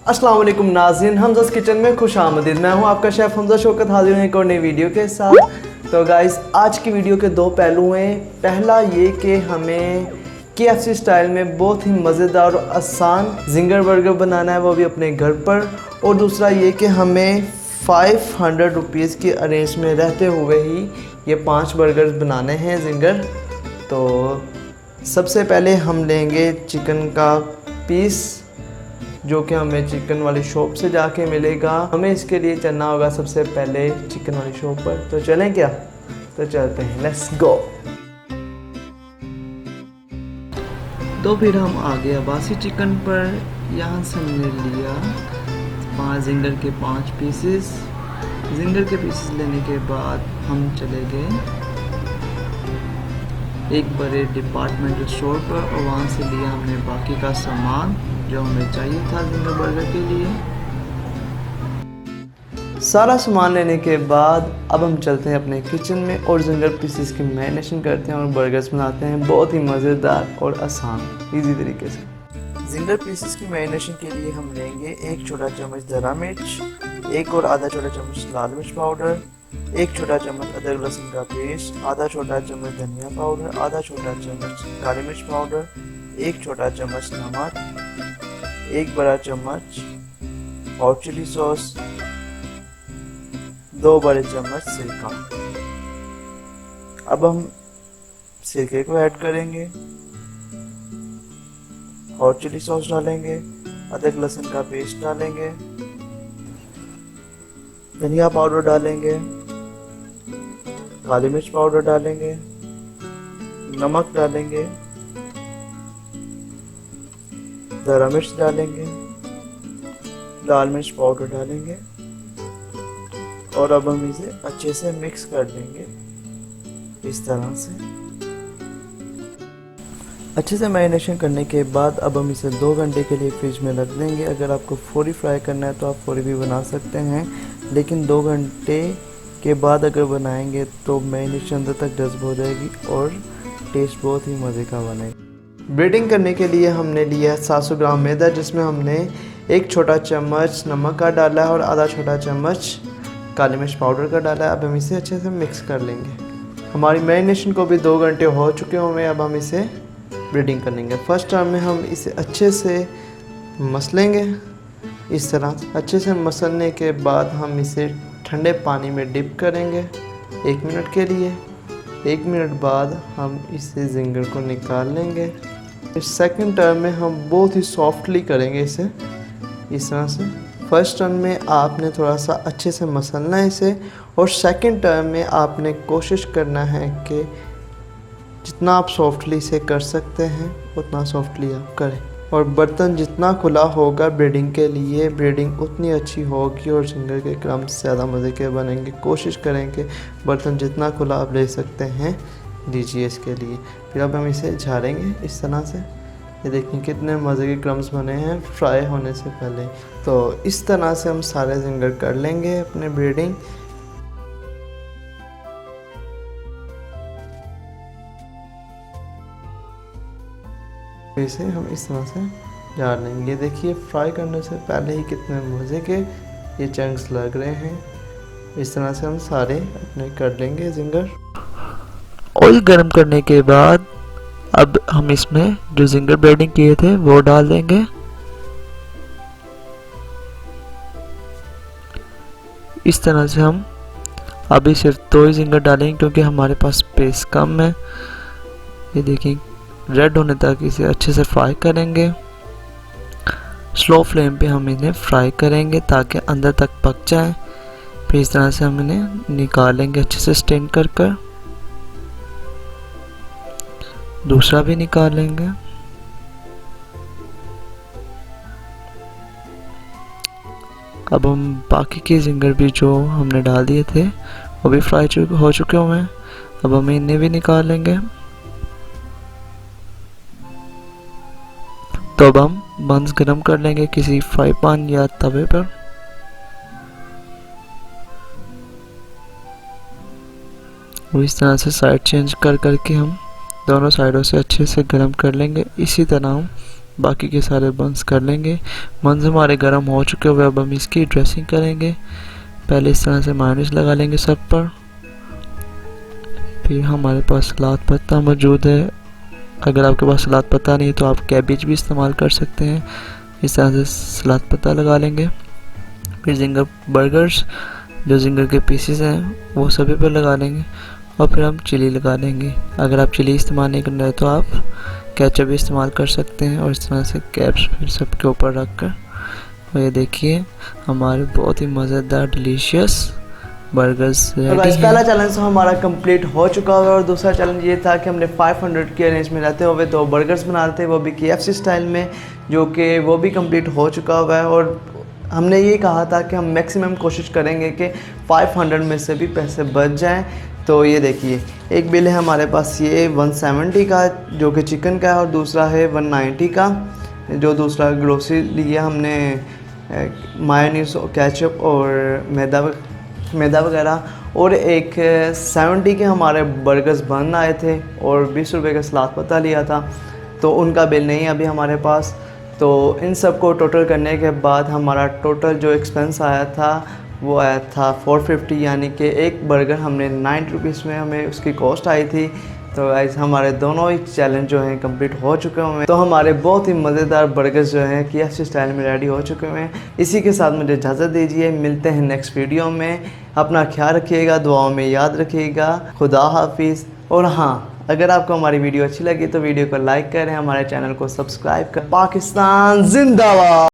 अस्सलाम वालेकुम नाज़रीन, हमज़ा's किचन में खुश आमदीद। मैं हूं आपका शेफ़ हमज़ा शौकत, हाजिर हूं एक और नई वीडियो के साथ। तो गाइस, आज की वीडियो के दो पहलू हैं। पहला ये कि हमें KFC स्टाइल में बहुत ही मज़ेदार और आसान जिंगर बर्गर बनाना है, वो भी अपने घर पर। और दूसरा ये कि हमें 500 रुपीज़ की अरेंज में रहते हुए ही ये 5 बर्गर्स बनाने हैं जिंगर। तो सबसे पहले हम लेंगे चिकन का पीस, जो कि हमें चिकन वाली शॉप से जाके मिलेगा। हमें इसके लिए चलना होगा सबसे पहले चिकन वाली शॉप पर। तो चलें क्या? तो चलते हैं, लेट्स गो। तो फिर हम आ गए अब्बासी चिकन पर। यहाँ से हमने लिया 5 जिंगर के 5 पीसेस। जिंगर के पीसेस लेने के बाद हम चले गए एक बड़े डिपार्टमेंटल स्टोर पर और वहाँ से लिया हमने बाकी का सामान जो हमें चाहिए था जिंगर बर्गर के लिए। सारा सामान लेने के बाद अब हम चलते हैं अपने किचन में और जिंगर पीसेस की मैरिनेशन करते हैं और बर्गर्स बनाते हैं, बहुत ही मज़ेदार और आसान इजी तरीके से। जिंगर पीसेस की मैरिनेशन के लिए हम लेंगे 1 छोटा चम्मच दरा मिर्च, 1 और आधा छोटा चम्मच लाल मिर्च पाउडर, 1 छोटा चम्मच अदरक लहसुन का पेस्ट, आधा छोटा चम्मच धनिया पाउडर, आधा छोटा चम्मच काली मिर्च पाउडर, 1 छोटा चम्मच नमक, 1 बड़ा चम्मच हॉट चिली सॉस, 2 बड़े चम्मच सिरका। अब हम सिरके को ऐड करेंगे, हॉट चिली सॉस डालेंगे, अदरक लहसुन का पेस्ट डालेंगे, धनिया पाउडर डालेंगे, काली मिर्च पाउडर डालेंगे, नमक डालेंगे, दरा मिर्च डालेंगे, लाल मिर्च पाउडर डालेंगे और अब हम इसे अच्छे से मिक्स कर देंगे इस तरह से। अच्छे से मैरिनेशन करने के बाद अब हम इसे 2 घंटे के लिए फ्रिज में रख देंगे। अगर आपको फौरी फ्राई करना है तो आप फौरी भी बना सकते हैं, लेकिन 2 घंटे के बाद अगर बनाएंगे तो मैरिनेशन अंदर तक जज्ब हो जाएगी और टेस्ट बहुत ही मज़े का बनेगा। ब्रेडिंग करने के लिए हमने लिया 700 ग्राम मैदा, जिसमें हमने 1 छोटा चम्मच नमक का डाला है और आधा छोटा चम्मच काली मिर्च पाउडर का डाला है। अब हम इसे अच्छे से मिक्स कर लेंगे। हमारी मैरिनेशन को भी 2 घंटे हो चुके होंगे। अब हम इसे ब्रेडिंग कर लेंगे। फर्स्ट टाइम में हम इसे अच्छे से मसलेंगे इस तरह। अच्छे से मसलने के बाद हम इसे ठंडे पानी में डिप करेंगे 1 मिनट के लिए। 1 मिनट बाद हम इसे जिंगर को निकाल लेंगे। इस सेकंड टर्म में हम बहुत ही सॉफ्टली करेंगे इसे इस तरह से। फर्स्ट टर्म में आपने थोड़ा सा अच्छे से मसलना है इसे, और सेकंड टर्म में आपने कोशिश करना है कि जितना आप सॉफ्टली इसे कर सकते हैं उतना सॉफ्टली आप करें। और बर्तन जितना खुला होगा ब्रेडिंग के लिए, ब्रेडिंग उतनी अच्छी होगी और जिंगर के क्रम्स ज़्यादा मज़े के बनेंगे। कोशिश करें कि बर्तन जितना खुला आप ले सकते हैं लीजिए इसके लिए। फिर अब हम इसे झाड़ेंगे इस तरह से। ये देखिए कितने मज़े के क्रम्स बने हैं फ्राई होने से पहले। तो इस तरह से हम सारे जिंगर कर लेंगे अपने ब्रेडिंग। इसे हम इस तरह से झाड़ लेंगे। ये देखिए फ्राई करने से पहले ही कितने मज़े के ये चंक्स लग रहे हैं। इस तरह से हम सारे अपने कर लेंगे जिंगर। ऑयल गर्म करने के बाद अब हम इसमें जो जिंगर ब्रेडिंग किए थे वो डाल देंगे। इस तरह से हम अभी सिर्फ 2 ही जिंगर डालेंगे क्योंकि हमारे पास स्पेस कम है। ये देखिए रेड होने तक इसे अच्छे से फ्राई करेंगे। स्लो फ्लेम पे हम इन्हें फ्राई करेंगे ताकि अंदर तक पक जाए। फिर इस तरह से हम इन्हें निकालेंगे अच्छे से स्टेन कर कर। दूसरा भी निकालेंगे। अब हम बाकी के जिंगर भी जो हमने डाल दिए थे वो भी फ्राई हो चुके हुए हैं। अब हम इन्हें भी निकालेंगे। तो अब हम बंस गरम कर लेंगे किसी फ्राई पैन या तवे पर। और इस तरह से साइड चेंज कर करके हम दोनों साइडों से अच्छे से गरम कर लेंगे। इसी तरह हम बाकी के सारे बंस कर लेंगे। बंस हमारे गर्म हो चुके हुए, अब हम इसकी ड्रेसिंग करेंगे। पहले इस तरह से मायोनीज लगा लेंगे सब पर। फिर हमारे पास सलाद पत्ता मौजूद है, अगर आपके पास सलाद पत्ता नहीं तो आप कैबेज भी इस्तेमाल कर सकते हैं। इस तरह से सलाद पत्ता लगा लेंगे। फिर जिंगर बर्गर्स, जो जिंगर के पीसेस हैं वो सभी पर लगा लेंगे। और फिर हम चिली लगा लेंगे। अगर आप चिली इस्तेमाल नहीं करना है तो आप केचप भी इस्तेमाल कर सकते हैं। और इस तरह से कैप्स फिर सबके ऊपर रख कर, और ये देखिए हमारे बहुत ही मज़ेदार डिलीशियस बर्गर्स रेडी हैं। पहला चैलेंज तो हमारा कंप्लीट हो चुका है और दूसरा चैलेंज ये था कि हमने 500 के रेंज में रहते हुए 2 बर्गर्स बना रहे थे, वो भी KFC स्टाइल में, जो कि वो भी कंप्लीट हो चुका हुआ है। और हमने ये कहा था कि हम मैक्सिमम कोशिश करेंगे कि 500 में से भी पैसे बच जाएं। तो ये देखिए, एक बिल है हमारे पास ये 170 का जो कि चिकन का है, और दूसरा है 190 का जो दूसरा ग्रोसरी लिया हमने, मायोनीज, केचप और मैदा वगैरह। और एक 70 के हमारे बर्गर्स बन आए थे और 20 रुपये का सलाद पत्ता लिया था, तो उनका बिल नहीं है अभी हमारे पास। तो इन सब को टोटल करने के बाद हमारा टोटल जो एक्सपेंस आया था वो आया था 450, यानी कि एक बर्गर हमने 90 रुपीज़ में हमें उसकी कॉस्ट आई थी। तो गाइस हमारे दोनों ही चैलेंज जो हैं कंप्लीट हो चुके हैं। तो हमारे बहुत ही मज़ेदार बर्गर्स जो हैं KFC स्टाइल में रेडी हो चुके हैं। इसी के साथ मुझे इजाज़त दीजिए, मिलते हैं नेक्स्ट वीडियो में। अपना ख्याल रखिएगा, दुआओं में याद रखिएगा। खुदा हाफिज़। और हाँ, अगर आपको हमारी वीडियो अच्छी लगी तो वीडियो को लाइक करें, हमारे चैनल को सब्सक्राइब करें। पाकिस्तान जिंदाबाद।